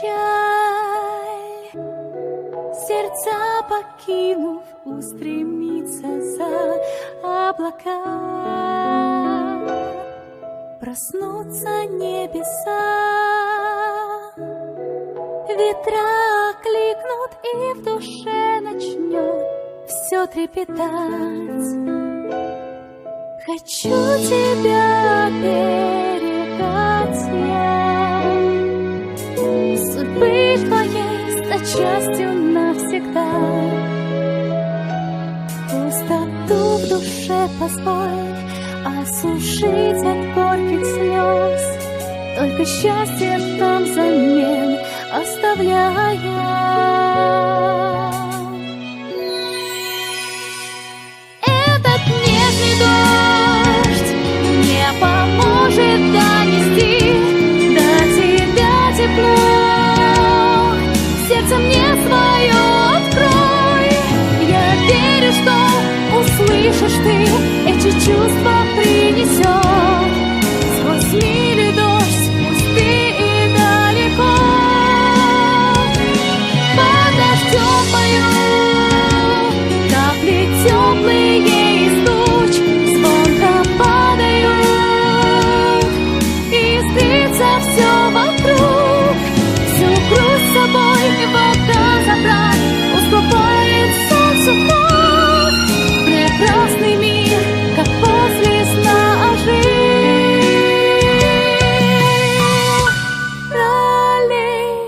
печаль, сердца покинув, устремится за облака. Проснутся небеса, ветра кликнут, и в душе начнет все трепетать. Хочу тебя оберегать я, судьбы твоей стать частью навсегда. Пустоту в душе позволь осушить от горьких слез, только счастье там взамен оставляя. Этот нежный дождь мне поможет донести до тебя тепло. Сердце мне свое открой, я верю, что услышишь ты, эти чувства принесет сквозь мили дождь, пустые и далеко. Под дождем пою капли теплые из туч, звонко падают, и искрится все вокруг. Всю грусть с собой вода забрать, уступает солнцу вновь. Прекрасный мир, как после сна ожил. Пролейся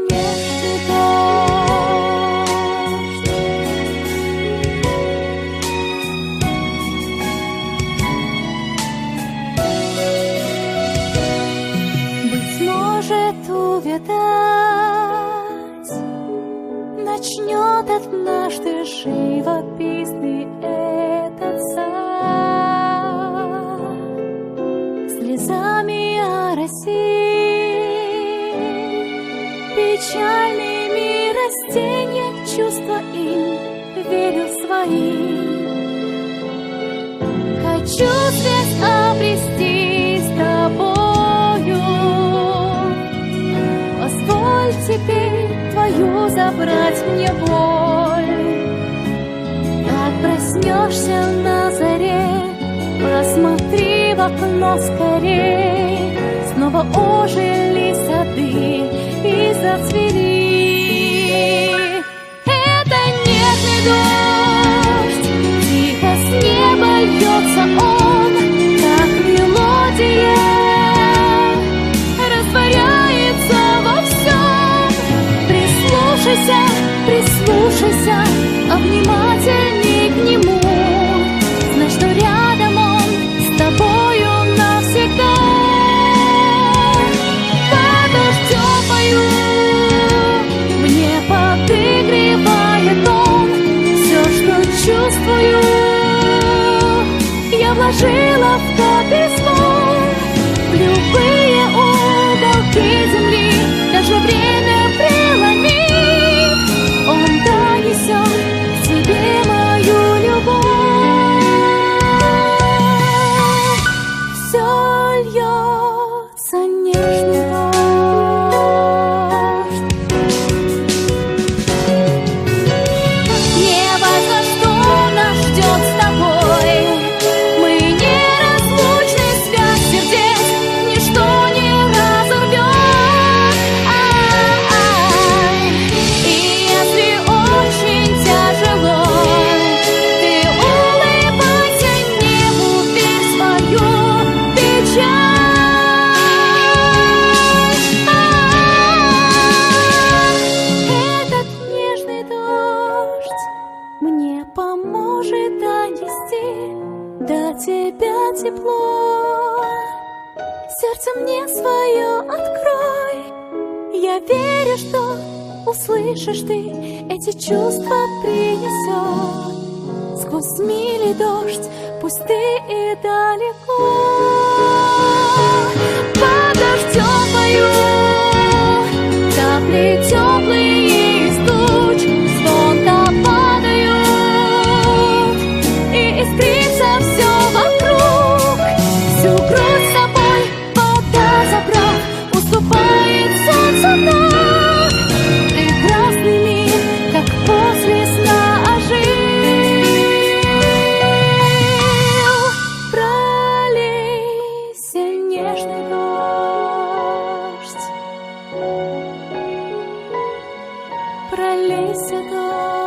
нежный дождь. Быть может, увядать начнет однажды живописный этот сад, слезами оросит печальными растения, чувства им верю своим. Хочу связь обрести с тобою, позволь теперь твою забрать мне боль. Как проснешься на заре, посмотри в окно скорей, снова ожили сады и зацвели. Это нежный дождь, тихо с неба льется он, как мелодия, растворяется во всем. Прислушайся, прислушайся, а внимательней к нему. Знай, что рядом он с тобою навсегда. Под дождем пою, мне подыгрывает он. Все, что чувствую, я вложила в то письмо. В любые уголки земли, даже время преломив, он донесет к тебе мою любовь. Все льется нежный дождь. Небо, за что нас ждет с тобой, мы неразлучны, связь сердец ничто не разорвет. И если очень тяжело, ты улыбайся небу, верь свою печаль. Этот нежный дождь мне поможет донести до тебя тепло. Сердце мне свое открой, я верю, что услышишь ты, эти чувства принесет сквозь мили дождь, пусть ты и далеко. Под дождем пою капли теплые из туч, звонко падают, и искрится все вокруг. Всю грусть с собой вода забрав, уступает солнцу. пролейся дождь.